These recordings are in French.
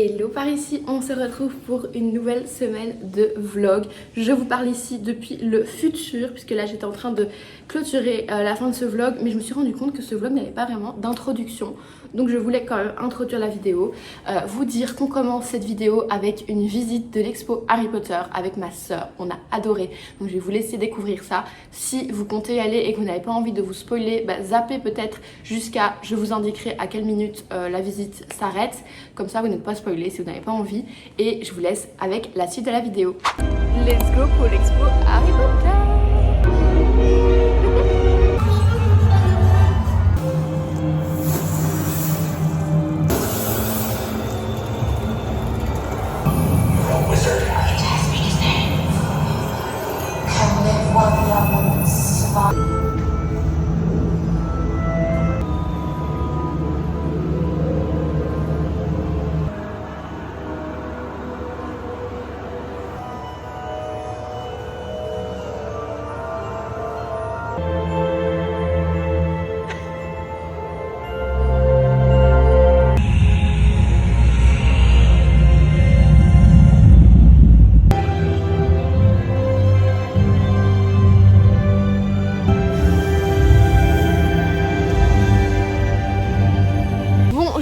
Hello par ici, on se retrouve pour une nouvelle semaine de vlog. Je vous parle ici depuis le futur puisque là j'étais en train de clôturer la fin de ce vlog, mais je me suis rendu compte que ce vlog n'avait pas vraiment d'introduction. Donc je voulais quand même introduire la vidéo, vous dire qu'on commence cette vidéo avec une visite de l'expo Harry Potter avec ma soeur. On a adoré, donc je vais vous laisser découvrir ça. Si vous comptez y aller et que vous n'avez pas envie de vous spoiler, zappez peut-être jusqu'à, je vous indiquerai à quelle minute la visite s'arrête. Comme ça vous n'êtes pas spoilé si vous n'avez pas envie. Et je vous laisse avec la suite de la vidéo. Let's go pour l'expo Harry Potter.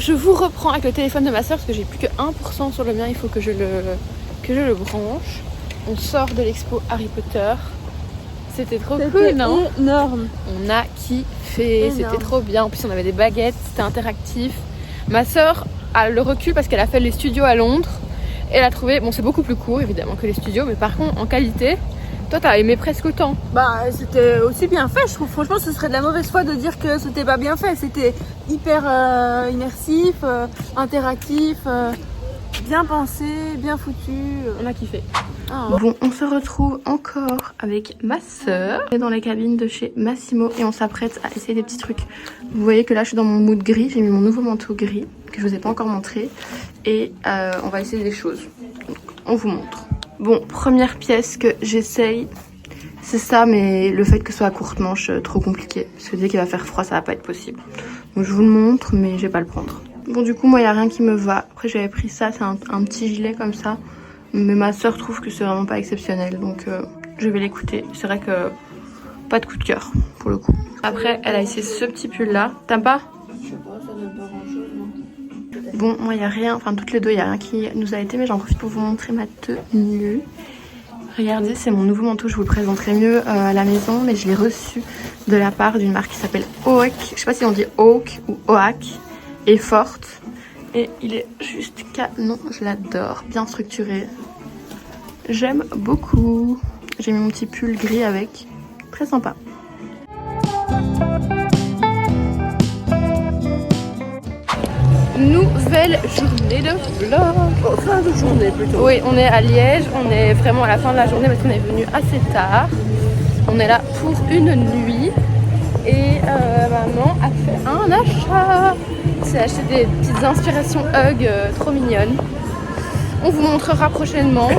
Je vous reprends avec le téléphone de ma soeur parce que j'ai plus que 1% sur le mien, il faut que je le branche. On sort de l'expo Harry Potter. C'était trop cool, non? Énorme. On a kiffé, c'était trop bien. En plus on avait des baguettes, c'était interactif. Ma soeur a le recul parce qu'elle a fait les studios à Londres. Elle a trouvé, bon c'est beaucoup plus court évidemment que les studios, mais par contre en qualité, toi t'as aimé presque autant. Bah c'était aussi bien fait, je trouve. Franchement ce serait de la mauvaise foi de dire que c'était pas bien fait. C'était hyper immersif, interactif, bien pensé, bien foutu. On a kiffé. Oh. Bon, on se retrouve encore avec ma soeur. On est dans la cabine de chez Massimo et on s'apprête à essayer des petits trucs. Vous voyez que là je suis dans mon mood gris, j'ai mis mon nouveau manteau gris que je vous ai pas encore montré. Et on va essayer des choses. Donc, on vous montre. Bon, première pièce que j'essaye, c'est ça, mais le fait que ce soit à courte manche, trop compliqué. Parce que dès qu'il va faire froid, ça va pas être possible. Donc je vous le montre, mais je vais pas le prendre. Bon, du coup, moi, il n'y a rien qui me va. Après, j'avais pris ça, c'est un petit gilet comme ça. Mais ma soeur trouve que c'est vraiment pas exceptionnel. Donc je vais l'écouter. C'est vrai que pas de coup de cœur, pour le coup. Après, elle a essayé ce petit pull-là. T'aimes pas? Je sais pas, ça donne pas grand-chose, non. Bon, moi, il n'y a rien, enfin, toutes les deux, il n'y a rien qui nous a été, mais j'en profite pour vous montrer ma tenue. Regardez, c'est mon nouveau manteau, je vous le présenterai mieux à la maison, mais je l'ai reçu de la part d'une marque qui s'appelle Oak. Je sais pas si on dit Oak ou Oak, et forte. Et il est juste canon, je l'adore, bien structuré. J'aime beaucoup. J'ai mis mon petit pull gris avec, très sympa. Nouvelle journée de vlog. Fin de journée plutôt. Oui, on est à Liège, on est vraiment à la fin de la journée parce qu'on est venu assez tard. On est là pour une nuit et maman a fait un achat. C'est acheter des petites inspirations Hug trop mignonnes. On vous montrera prochainement.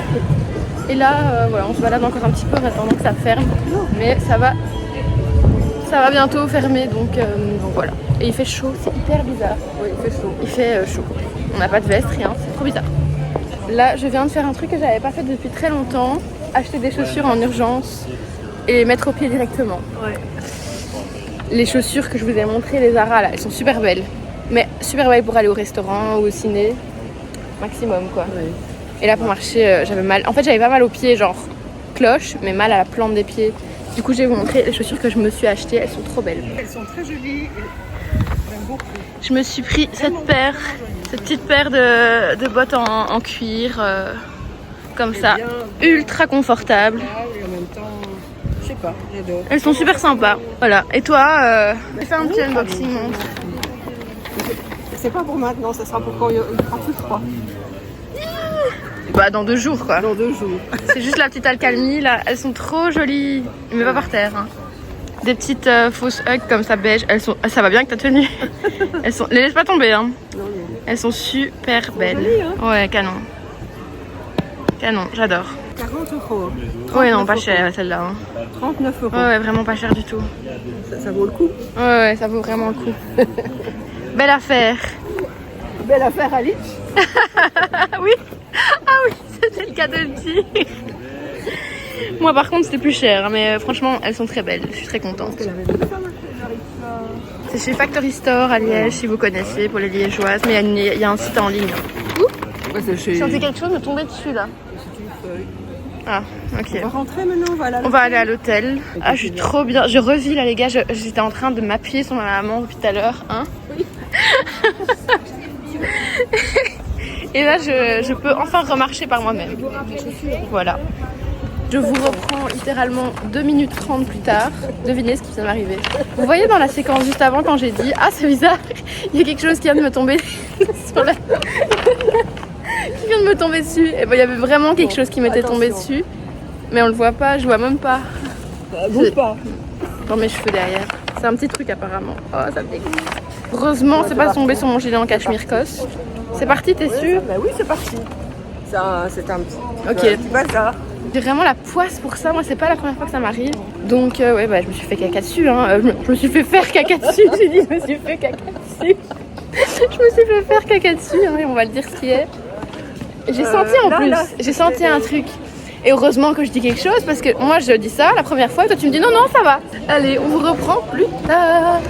Et là, voilà, on se balade encore un petit peu en attendant que ça ferme. Mais ça va bientôt fermer, donc voilà. Et il fait chaud, c'est hyper bizarre. Oui, il fait chaud. Il fait chaud. On n'a pas de veste, rien, c'est trop bizarre. Là, je viens de faire un truc que j'avais pas fait depuis très longtemps. Acheter des chaussures en urgence et les mettre au pied directement. Ouais. Les chaussures que je vous ai montrées, les Zara, là, elles sont super belles. Mais super belles pour aller au restaurant ou au ciné. Maximum, quoi. Ouais. Et là, pour marcher, j'avais mal. En fait, j'avais pas mal aux pieds, genre cloche, mais mal à la plante des pieds. Du coup, je vais vous montrer les chaussures que je me suis achetées. Elles sont trop belles. Elles sont très jolies. J'aime beaucoup. Je me suis pris cette petite paire de bottes en cuir, comme ça, bien, ultra confortable. Et en même temps, je sais pas, j'adore. Elles sont super sympas. Voilà. Et toi, fais un petit unboxing. C'est pas pour maintenant, ça sera pour quand il fera plus froid. Bah dans 2 jours quoi. Dans 2 jours. C'est juste la petite alcalmie là. Elles sont trop jolies. Mais pas par terre. Hein. Des petites fausses Hug comme ça beige. Elles sont. Ça va bien avec ta tenue. Elles sont. Les laisse pas tomber hein. Non, Elles sont super belles. jolies, hein. Ouais, canon. Canon, j'adore. 40 €. Ouais, non, pas cher celle-là. Hein. 39 €. Ouais, vraiment pas cher du tout. Ça vaut le coup. Ouais, ça vaut vraiment le coup. Belle affaire. belle affaire à Litch. Oui, ah oui, c'était le cas de le dire. Moi par contre c'était plus cher, mais franchement elles sont très belles, je suis très contente. C'est chez Factory Store à Liège si vous connaissez, pour les liégeoises, mais il y a un site en ligne. Ouais, c'est chez... Sentez quelque chose me tomber dessus là. Ah, ok. On va rentrer maintenant, voilà. On va aller à l'hôtel. Ah, je suis trop bien. Je revis là les gars, j'étais en train de m'appuyer sur ma maman depuis tout à l'heure. Hein. Oui. Et là je peux enfin remarcher par moi-même. Voilà. Je vous reprends littéralement 2 minutes 30 plus tard. Devinez ce qui vient d'arriver. Vous voyez dans la séquence juste avant quand j'ai dit « Ah, c'est bizarre, il y a quelque chose qui vient de me tomber sur la... » qui vient de me tomber dessus. Et ben il y avait vraiment quelque chose qui m'était tombé dessus. Mais on le voit pas, je vois même pas. Ça bouge pas. Dans mes cheveux derrière. C'est un petit truc apparemment. Oh, ça me dégoûte. Heureusement, c'est pas tombé sur mon gilet en cachemire cosse. C'est parti, t'es sûre? Bah oui, c'est parti. C'est un petit... Ok. bazar. J'ai vraiment la poisse pour ça, moi c'est pas la première fois que ça m'arrive. Donc ouais bah je me suis fait caca dessus hein. Je me suis fait faire caca dessus, j'ai dit je me suis fait caca dessus. Je me suis fait faire caca dessus hein, et on va le dire ce qui est. J'ai senti en plus, j'ai senti un truc. Et heureusement que je dis quelque chose parce que moi je dis ça la première fois et toi tu me dis non non ça va. Allez on vous reprend plus tard.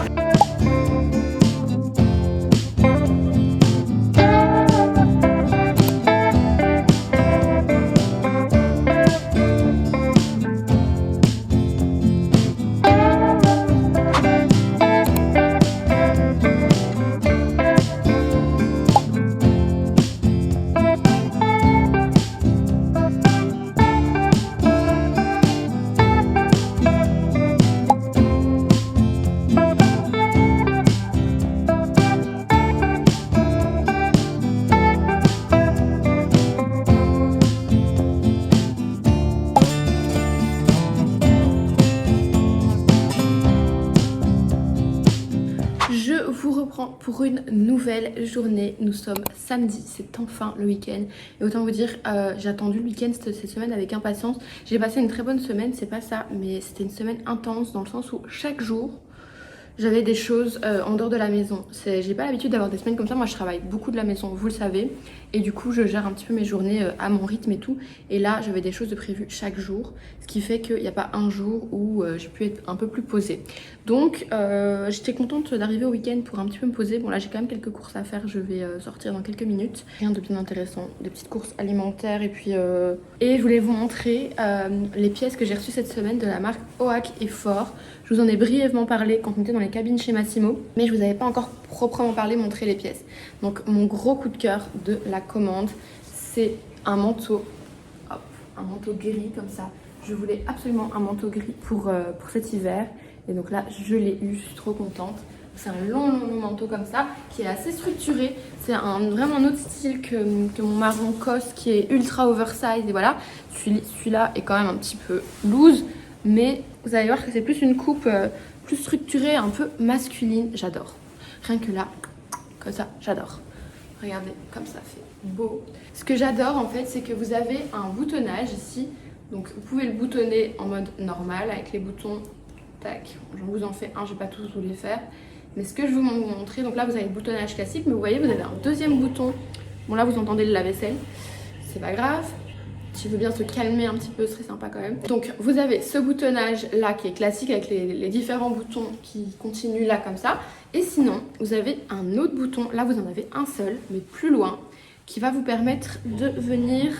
Pour une nouvelle journée, nous sommes samedi, c'est enfin le week-end et autant vous dire j'ai attendu le week-end cette semaine avec impatience. J'ai passé une très bonne semaine, c'est pas ça, mais c'était une semaine intense dans le sens où chaque jour j'avais des choses en dehors de la maison. J'ai pas l'habitude d'avoir des semaines comme ça, moi je travaille beaucoup de la maison, vous le savez, et du coup je gère un petit peu mes journées à mon rythme et tout, et là j'avais des choses de prévues chaque jour, ce qui fait qu'il n'y a pas un jour où j'ai pu être un peu plus posée. Donc j'étais contente d'arriver au week-end pour un petit peu me poser. Bon là j'ai quand même quelques courses à faire, je vais sortir dans quelques minutes. Rien de bien intéressant, des petites courses alimentaires et puis... Et je voulais vous montrer les pièces que j'ai reçues cette semaine de la marque Oak et Fort. Je vous en ai brièvement parlé quand on était dans les cabines chez Massimo, mais je vous avais pas encore proprement parlé, montré les pièces. Donc mon gros coup de cœur de la commande, c'est un manteau, hop, un manteau gris comme ça. Je voulais absolument un manteau gris pour cet hiver. Et donc là, je l'ai eu, je suis trop contente. C'est un long manteau comme ça, qui est assez structuré. C'est vraiment un autre style que mon marron Cos, qui est ultra oversize. Et voilà, celui-là est quand même un petit peu loose, mais vous allez voir que c'est plus une coupe plus structurée, un peu masculine. J'adore. Rien que là, comme ça, j'adore. Regardez, comme ça fait beau. Ce que j'adore en fait, c'est que vous avez un boutonnage ici. Donc vous pouvez le boutonner en mode normal avec les boutons. Tac, je vous en fais un, je vais pas tous vous les faire. Mais ce que je vais vous montrer, donc là vous avez le boutonnage classique, mais vous voyez, vous avez un deuxième bouton. Bon là vous entendez le lave-vaisselle, c'est pas grave. S'il veut bien se calmer un petit peu, ce serait sympa quand même. Donc vous avez ce boutonnage là qui est classique avec les différents boutons qui continuent là comme ça. Et sinon, vous avez un autre bouton, là vous en avez un seul, mais plus loin, qui va vous permettre de venir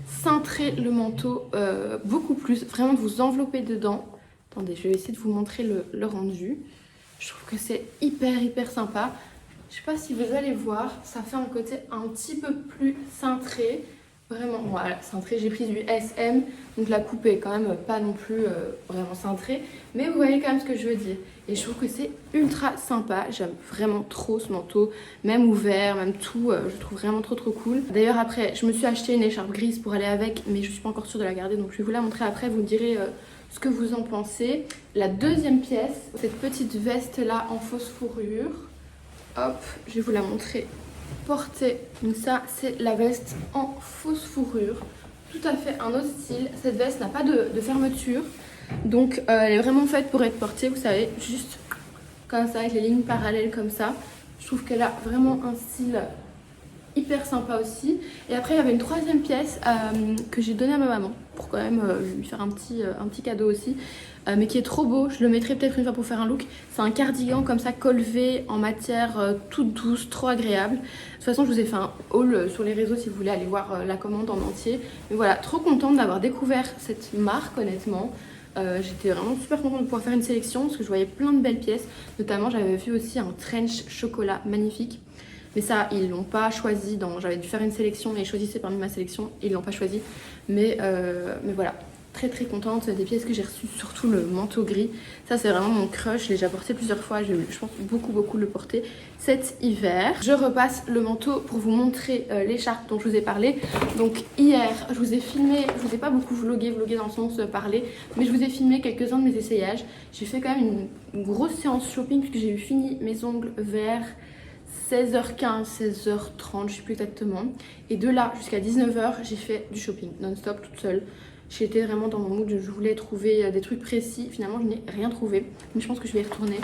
cintrer le manteau beaucoup plus, vraiment vous envelopper dedans. Attendez, je vais essayer de vous montrer le rendu. Je trouve que c'est hyper sympa. Je sais pas si vous allez voir, ça fait un côté un petit peu plus cintré. Vraiment, voilà, cintré, j'ai pris du SM, donc la coupe est quand même pas non plus vraiment cintrée. Mais vous voyez quand même ce que je veux dire. Et je trouve que c'est ultra sympa, j'aime vraiment trop ce manteau, même ouvert, même tout, je trouve vraiment trop cool. D'ailleurs après, je me suis acheté une écharpe grise pour aller avec, mais je suis pas encore sûre de la garder, donc je vais vous la montrer après, vous me direz ce que vous en pensez. La deuxième pièce, cette petite veste là en fausse fourrure, hop, je vais vous la montrer portée. Donc ça c'est la veste en fausse fourrure, tout à fait un autre style. Cette veste n'a pas de fermeture, donc elle est vraiment faite pour être portée, vous savez, juste comme ça avec les lignes parallèles comme ça. Je trouve qu'elle a vraiment un style hyper sympa aussi. Et après il y avait une troisième pièce que j'ai donnée à ma maman pour quand même lui faire un petit cadeau aussi, mais qui est trop beau. Je le mettrai peut-être une fois pour faire un look. C'est un cardigan comme ça col V en matière toute douce, trop agréable. De toute façon je vous ai fait un haul sur les réseaux si vous voulez aller voir la commande en entier. Mais voilà, trop contente d'avoir découvert cette marque honnêtement. J'étais vraiment super contente de pouvoir faire une sélection parce que je voyais plein de belles pièces. Notamment j'avais vu aussi un trench chocolat magnifique. Mais ça, ils l'ont pas choisi. J'avais dû faire une sélection et ils choisissaient parmi ma sélection. Ils l'ont pas choisi. Mais voilà, très très contente des pièces que j'ai reçues. Surtout le manteau gris. Ça, c'est vraiment mon crush. Je l'ai déjà porté plusieurs fois. Je pense beaucoup le porter cet hiver. Je repasse le manteau pour vous montrer l'écharpe dont je vous ai parlé. Donc hier, je vous ai filmé. Je vous ai pas beaucoup vlogué dans le sens parler. Mais je vous ai filmé quelques-uns de mes essayages. J'ai fait quand même une grosse séance shopping puisque j'ai eu fini mes ongles vers 16h15, 16h30, je sais plus exactement. Et de là jusqu'à 19h, j'ai fait du shopping non-stop toute seule. J'étais vraiment dans mon mood, je voulais trouver des trucs précis. Finalement, je n'ai rien trouvé, mais je pense que je vais y retourner.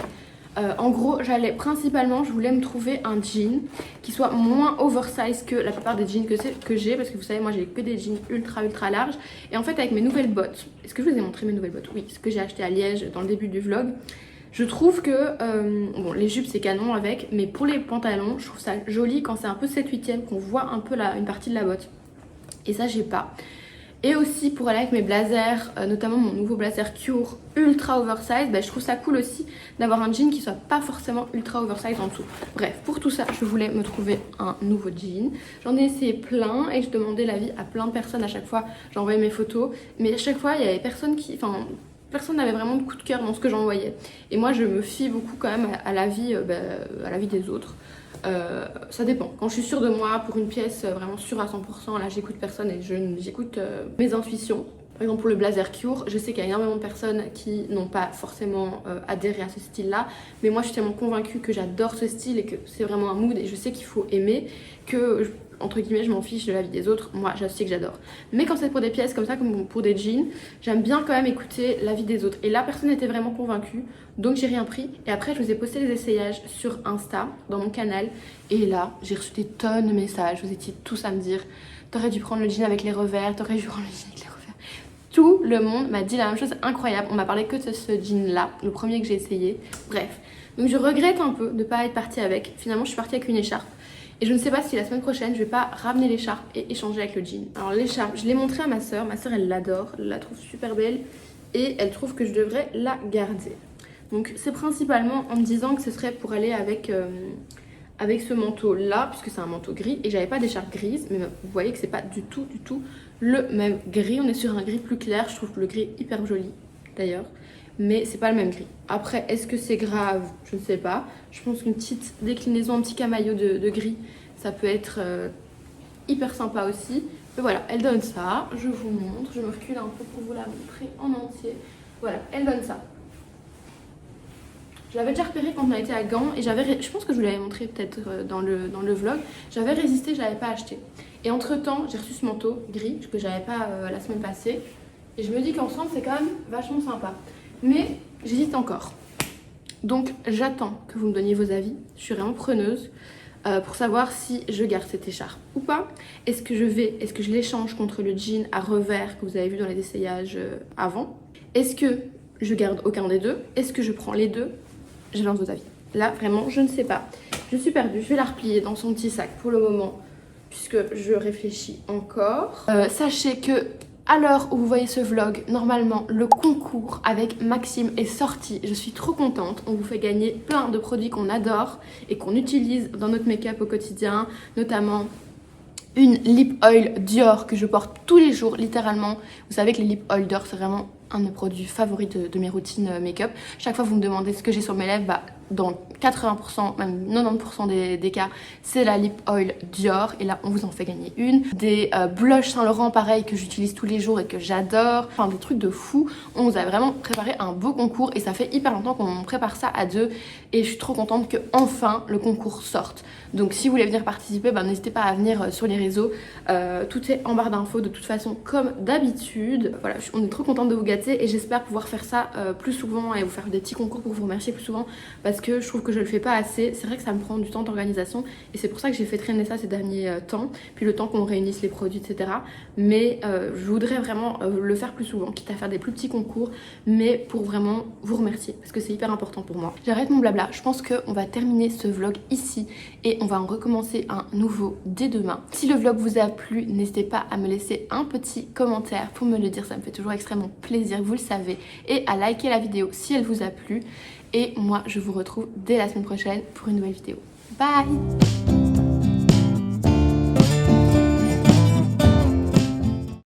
En gros, je voulais me trouver un jean qui soit moins oversize que la plupart des jeans que j'ai. Parce que vous savez, moi j'ai que des jeans ultra larges. Et en fait, avec mes nouvelles bottes, est-ce que je vous ai montré mes nouvelles bottes? Oui, ce que j'ai acheté à Liège dans le début du vlog. Je trouve que, bon les jupes c'est canon avec, mais pour les pantalons, je trouve ça joli quand c'est un peu 7/8e, qu'on voit un peu une partie de la botte. Et ça j'ai pas. Et aussi pour aller avec mes blazers, notamment mon nouveau blazer Cure ultra oversize, je trouve ça cool aussi d'avoir un jean qui soit pas forcément ultra oversize en dessous. Bref, pour tout ça, je voulais me trouver un nouveau jean. J'en ai essayé plein et je demandais l'avis à plein de personnes à chaque fois. J'envoyais mes photos, mais à chaque fois il y avait personne n'avait vraiment de coup de cœur dans ce que j'envoyais. Et moi je me fie beaucoup quand même à l'avis des autres. Ça dépend. Quand je suis sûre de moi pour une pièce vraiment sûre à 100%, là j'écoute personne et j'écoute mes intuitions. Par exemple pour le blazer Cure, je sais qu'il y a énormément de personnes qui n'ont pas forcément adhéré à ce style là. Mais moi je suis tellement convaincue que j'adore ce style et que c'est vraiment un mood et je sais qu'il faut aimer que... entre guillemets je m'en fiche de la vie des autres, moi je sais que j'adore. Mais quand c'est pour des pièces comme ça, comme pour des jeans, j'aime bien quand même écouter l'avis des autres. Et là personne n'était vraiment convaincue, donc j'ai rien pris. Et après je vous ai posté les essayages sur Insta, dans mon canal. Et là j'ai reçu des tonnes de messages, vous étiez tous à me dire t'aurais dû prendre le jean avec les revers, t'aurais dû prendre le jean avec les revers. Tout le monde m'a dit la même chose, incroyable. On m'a parlé que de ce jean là, le premier que j'ai essayé. Bref, donc je regrette un peu de ne pas être partie avec. Finalement je suis partie avec une écharpe. Et je ne sais pas si la semaine prochaine je vais pas ramener l'écharpe et échanger avec le jean. Alors l'écharpe, je l'ai montrée à ma soeur elle l'adore, elle la trouve super belle et elle trouve que je devrais la garder. Donc c'est principalement en me disant que ce serait pour aller avec ce manteau là, puisque c'est un manteau gris et j'avais pas d'écharpe grise, mais vous voyez que c'est pas du tout le même gris. On est sur un gris plus clair, je trouve le gris hyper joli d'ailleurs. Mais c'est pas le même gris. Après, est-ce que c'est grave? Je ne sais pas. Je pense qu'une petite déclinaison, un petit camaillot de gris, ça peut être hyper sympa aussi. Mais voilà, elle donne ça. Je vous montre. Je me recule un peu pour vous la montrer en entier. Voilà, elle donne ça. Je l'avais déjà repéré quand on a été à Gand et je pense que je vous l'avais montré peut-être dans le vlog. J'avais résisté, je l'avais pas acheté. Et entre temps, j'ai reçu ce manteau gris que j'avais pas la semaine passée. Et je me dis qu'ensemble, c'est quand même vachement sympa. Mais j'hésite encore. Donc j'attends que vous me donniez vos avis. Je suis vraiment preneuse pour savoir si je garde cette écharpe ou pas. Est-ce que je l'échange contre le jean à revers que vous avez vu dans les essayages avant? Est-ce que je garde aucun des deux? Est-ce que je prends les deux? J'attends vos avis. Là vraiment je ne sais pas. Je suis perdue. Je vais la replier dans son petit sac pour le moment puisque je réfléchis encore. Sachez que à l'heure où vous voyez ce vlog, normalement le concours avec Maxime est sorti. Je suis trop contente. On vous fait gagner plein de produits qu'on adore et qu'on utilise dans notre make-up au quotidien, notamment une lip oil Dior que je porte tous les jours littéralement. Vous savez que les lip oil Dior c'est vraiment un de mes produits favoris de mes routines make-up. Chaque fois que vous me demandez ce que j'ai sur mes lèvres, dans 80%, même 90% des cas, c'est la lip oil Dior. Et là, on vous en fait gagner une. Des blushs Saint Laurent, pareil, que j'utilise tous les jours et que j'adore. Enfin, des trucs de fou. On vous a vraiment préparé un beau concours et ça fait hyper longtemps qu'on prépare ça à deux. Et je suis trop contente que enfin le concours sorte. Donc, si vous voulez venir participer, n'hésitez pas à venir sur les réseaux. Tout est en barre d'infos de toute façon, comme d'habitude. Voilà, on est trop contente de vous gâter. gâter et j'espère pouvoir faire ça plus souvent et vous faire des petits concours pour vous remercier plus souvent parce que je trouve que je le fais pas assez. C'est vrai que ça me prend du temps d'organisation et c'est pour ça que j'ai fait traîner ça ces derniers temps, puis le temps qu'on réunisse les produits, etc. Mais je voudrais vraiment le faire plus souvent, quitte à faire des plus petits concours, mais pour vraiment vous remercier parce que c'est hyper important pour moi. J'arrête mon blabla, je pense qu'on va terminer ce vlog ici et on va en recommencer un nouveau dès demain. Si le vlog vous a plu, n'hésitez pas à me laisser un petit commentaire pour me le dire, ça me fait toujours extrêmement plaisir, vous le savez, et à liker la vidéo si elle vous a plu. Et moi je vous retrouve dès la semaine prochaine pour une nouvelle vidéo. Bye!